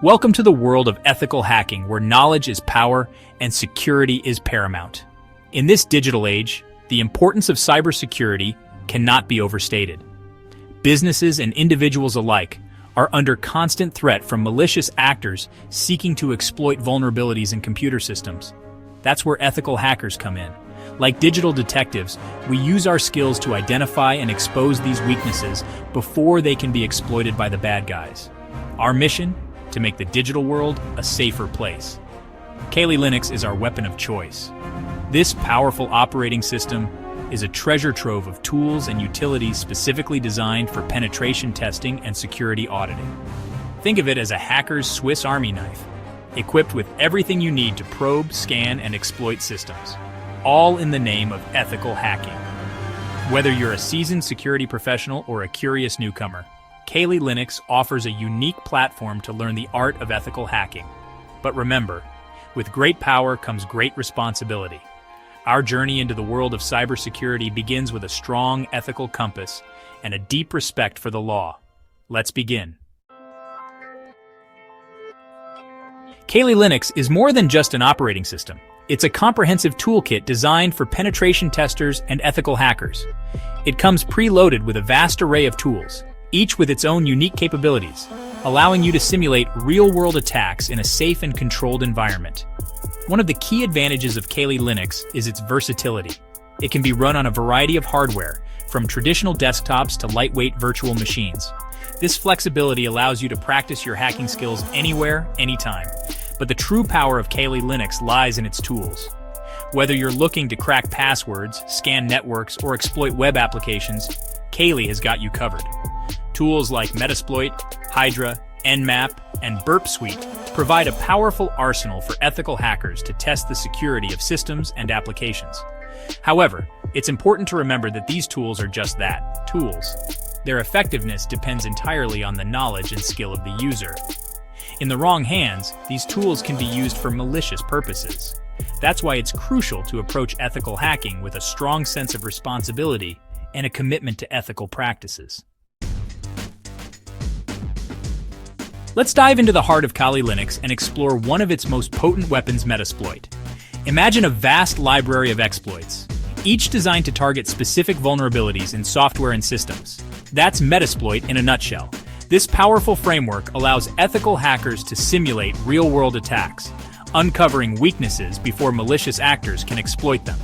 Welcome to the world of ethical hacking, where knowledge is power and security is paramount. In this digital age, the importance of cybersecurity cannot be overstated. Businesses and individuals alike are under constant threat from malicious actors seeking to exploit vulnerabilities in computer systems. That's where ethical hackers come in. Like digital detectives, we use our skills to identify and expose these weaknesses before they can be exploited by the bad guys. Our mission? To make the digital world a safer place. Kali Linux is our weapon of choice. This powerful operating system is a treasure trove of tools and utilities specifically designed for penetration testing and security auditing. Think of it as a hacker's Swiss Army knife, equipped with everything you need to probe, scan, and exploit systems, all in the name of ethical hacking. Whether you're a seasoned security professional or a curious newcomer, Kali Linux offers a unique platform to learn the art of ethical hacking. But remember, with great power comes great responsibility. Our journey into the world of cybersecurity begins with a strong ethical compass and a deep respect for the law. Let's begin. Kali Linux is more than just an operating system. It's a comprehensive toolkit designed for penetration testers and ethical hackers. It comes preloaded with a vast array of tools, each with its own unique capabilities, allowing you to simulate real-world attacks in a safe and controlled environment. One of the key advantages of Kali Linux is its versatility. It can be run on a variety of hardware, from traditional desktops to lightweight virtual machines. This flexibility allows you to practice your hacking skills anywhere, anytime. But the true power of Kali Linux lies in its tools. Whether you're looking to crack passwords, scan networks, or exploit web applications, Kali has got you covered. Tools like Metasploit, Hydra, Nmap, and Burp Suite provide a powerful arsenal for ethical hackers to test the security of systems and applications. However, it's important to remember that these tools are just that, tools. Their effectiveness depends entirely on the knowledge and skill of the user. In the wrong hands, these tools can be used for malicious purposes. That's why it's crucial to approach ethical hacking with a strong sense of responsibility and a commitment to ethical practices. Let's dive into the heart of Kali Linux and explore one of its most potent weapons, Metasploit. Imagine a vast library of exploits, each designed to target specific vulnerabilities in software and systems. That's Metasploit in a nutshell. This powerful framework allows ethical hackers to simulate real-world attacks, uncovering weaknesses before malicious actors can exploit them.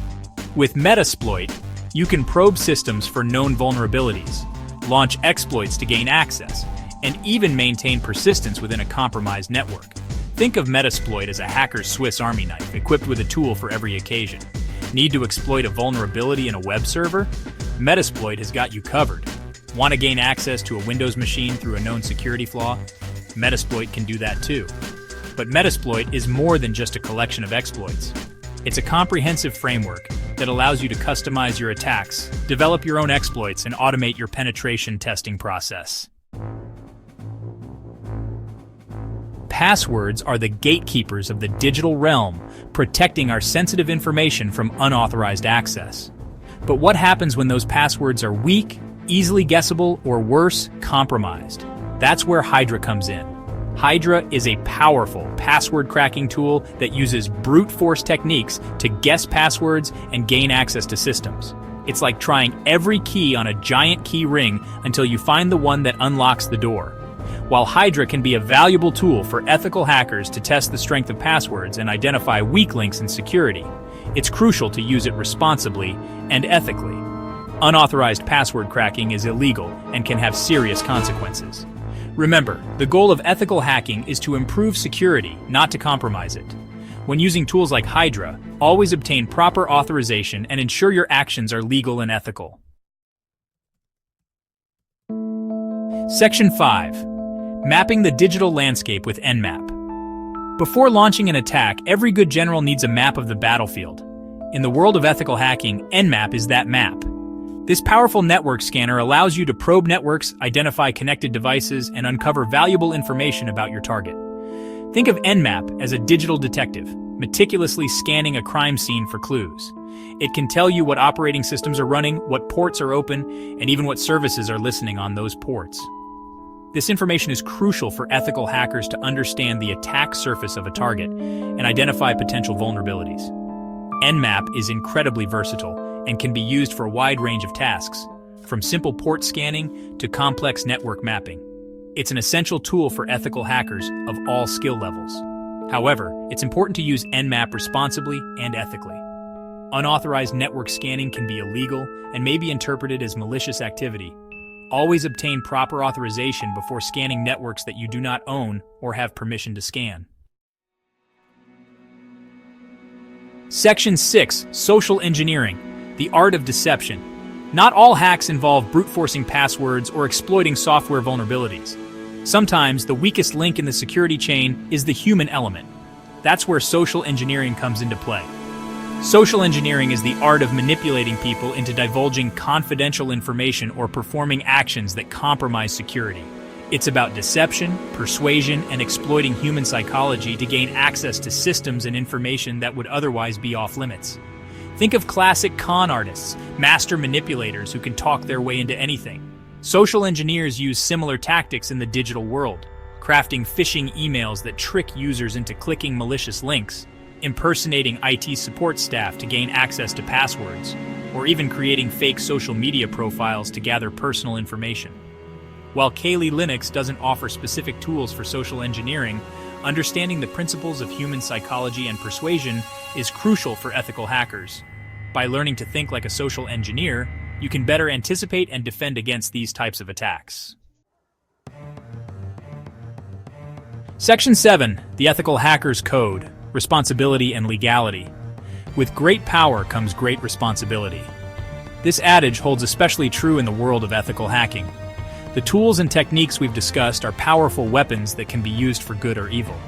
With Metasploit, you can probe systems for known vulnerabilities, launch exploits to gain access, and even maintain persistence within a compromised network. Think of Metasploit as a hacker's Swiss Army knife, equipped with a tool for every occasion. Need to exploit a vulnerability in a web server? Metasploit has got you covered. Want to gain access to a Windows machine through a known security flaw? Metasploit can do that too. But Metasploit is more than just a collection of exploits. It's a comprehensive framework that allows you to customize your attacks, develop your own exploits, and automate your penetration testing process. Passwords are the gatekeepers of the digital realm, protecting our sensitive information from unauthorized access. But what happens when those passwords are weak, easily guessable, or worse, compromised? That's where Hydra comes in. Hydra is a powerful password cracking tool that uses brute force techniques to guess passwords and gain access to systems. It's like trying every key on a giant key ring until you find the one that unlocks the door. While Hydra can be a valuable tool for ethical hackers to test the strength of passwords and identify weak links in security, it's crucial to use it responsibly and ethically. Unauthorized password cracking is illegal and can have serious consequences. Remember, the goal of ethical hacking is to improve security, not to compromise it. When using tools like Hydra, always obtain proper authorization and ensure your actions are legal and ethical. Section 5. Mapping the digital landscape with Nmap. Before launching an attack, every good general needs a map of the battlefield. In the world of ethical hacking, Nmap is that map. This powerful network scanner allows you to probe networks, identify connected devices, and uncover valuable information about your target. Think of Nmap as a digital detective, meticulously scanning a crime scene for clues. It can tell you what operating systems are running, what ports are open, and even what services are listening on those ports. This information is crucial for ethical hackers to understand the attack surface of a target and identify potential vulnerabilities. Nmap is incredibly versatile and can be used for a wide range of tasks, from simple port scanning to complex network mapping. It's an essential tool for ethical hackers of all skill levels. However, it's important to use Nmap responsibly and ethically. Unauthorized network scanning can be illegal and may be interpreted as malicious activity. Always obtain proper authorization before scanning networks that you do not own or have permission to scan. Section 6. Social engineering, the art of deception. Not all hacks involve brute-forcing passwords or exploiting software vulnerabilities. Sometimes the weakest link in the security chain is the human element. That's where social engineering comes into play. Social engineering is the art of manipulating people into divulging confidential information or performing actions that compromise security. It's about deception, persuasion, and exploiting human psychology to gain access to systems and information that would otherwise be off limits. Think of classic con artists, master manipulators who can talk their way into anything. Social engineers use similar tactics in the digital world, crafting phishing emails that trick users into clicking malicious links, impersonating IT support staff to gain access to passwords, or even creating fake social media profiles to gather personal information. While Kali Linux doesn't offer specific tools for social engineering, understanding the principles of human psychology and persuasion is crucial for ethical hackers. By learning to think like a social engineer, you can better anticipate and defend against these types of attacks. Section 7. The Ethical Hacker's Code. Responsibility and legality. With great power comes great responsibility. This adage holds especially true in the world of ethical hacking. The tools and techniques we've discussed are powerful weapons that can be used for good or evil.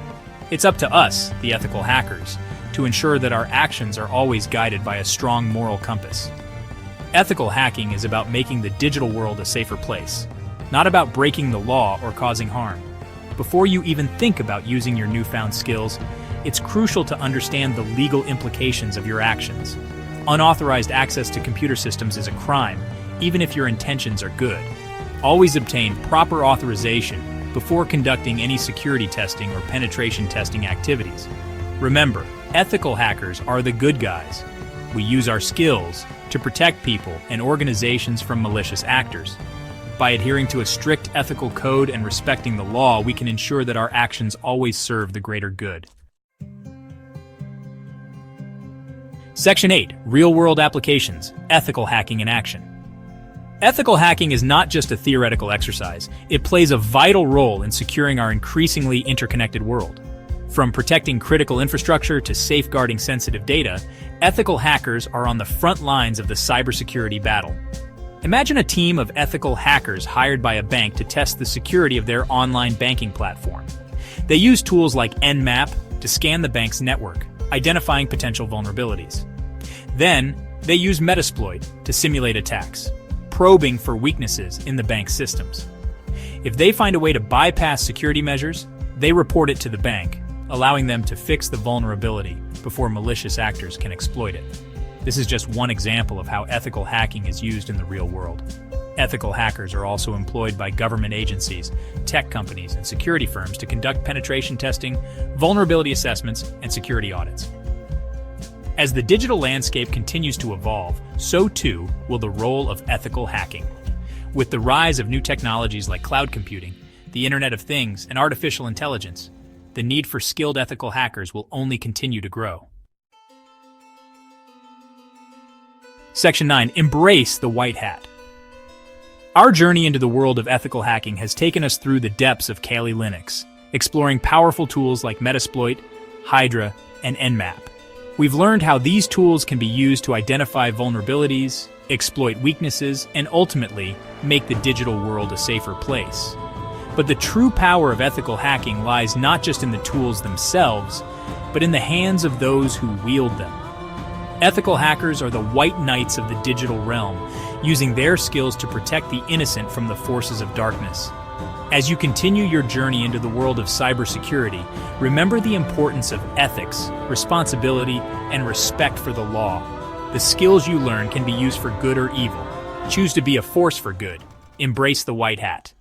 It's up to us, the ethical hackers, to ensure that our actions are always guided by a strong moral compass. Ethical hacking is about making the digital world a safer place, not about breaking the law or causing harm. Before you even think about using your newfound skills, it's crucial to understand the legal implications of your actions. Unauthorized access to computer systems is a crime, even if your intentions are good. Always obtain proper authorization before conducting any security testing or penetration testing activities. Remember, ethical hackers are the good guys. We use our skills to protect people and organizations from malicious actors. By adhering to a strict ethical code and respecting the law, we can ensure that our actions always serve the greater good. Section 8. Real-world applications. Ethical hacking in action. Ethical hacking is not just a theoretical exercise. It plays a vital role in securing our increasingly interconnected world. From protecting critical infrastructure to safeguarding sensitive data, ethical hackers are on the front lines of the cybersecurity battle. Imagine a team of ethical hackers hired by a bank to test the security of their online banking platform. They use tools like Nmap to scan the bank's network, identifying potential vulnerabilities. Then, they use Metasploit to simulate attacks, probing for weaknesses in the bank's systems. If they find a way to bypass security measures, they report it to the bank, allowing them to fix the vulnerability before malicious actors can exploit it. This is just one example of how ethical hacking is used in the real world. Ethical hackers are also employed by government agencies, tech companies, and security firms to conduct penetration testing, vulnerability assessments, and security audits. As the digital landscape continues to evolve, so too will the role of ethical hacking. With the rise of new technologies like cloud computing, the Internet of Things, and artificial intelligence, the need for skilled ethical hackers will only continue to grow. Section 9. Embrace the white hat. Our journey into the world of ethical hacking has taken us through the depths of Kali Linux, exploring powerful tools like Metasploit, Hydra, and Nmap. We've learned how these tools can be used to identify vulnerabilities, exploit weaknesses, and ultimately make the digital world a safer place. But the true power of ethical hacking lies not just in the tools themselves, but in the hands of those who wield them. Ethical hackers are the white knights of the digital realm, using their skills to protect the innocent from the forces of darkness. As you continue your journey into the world of cybersecurity, remember the importance of ethics, responsibility, and respect for the law. The skills you learn can be used for good or evil. Choose to be a force for good. Embrace the white hat.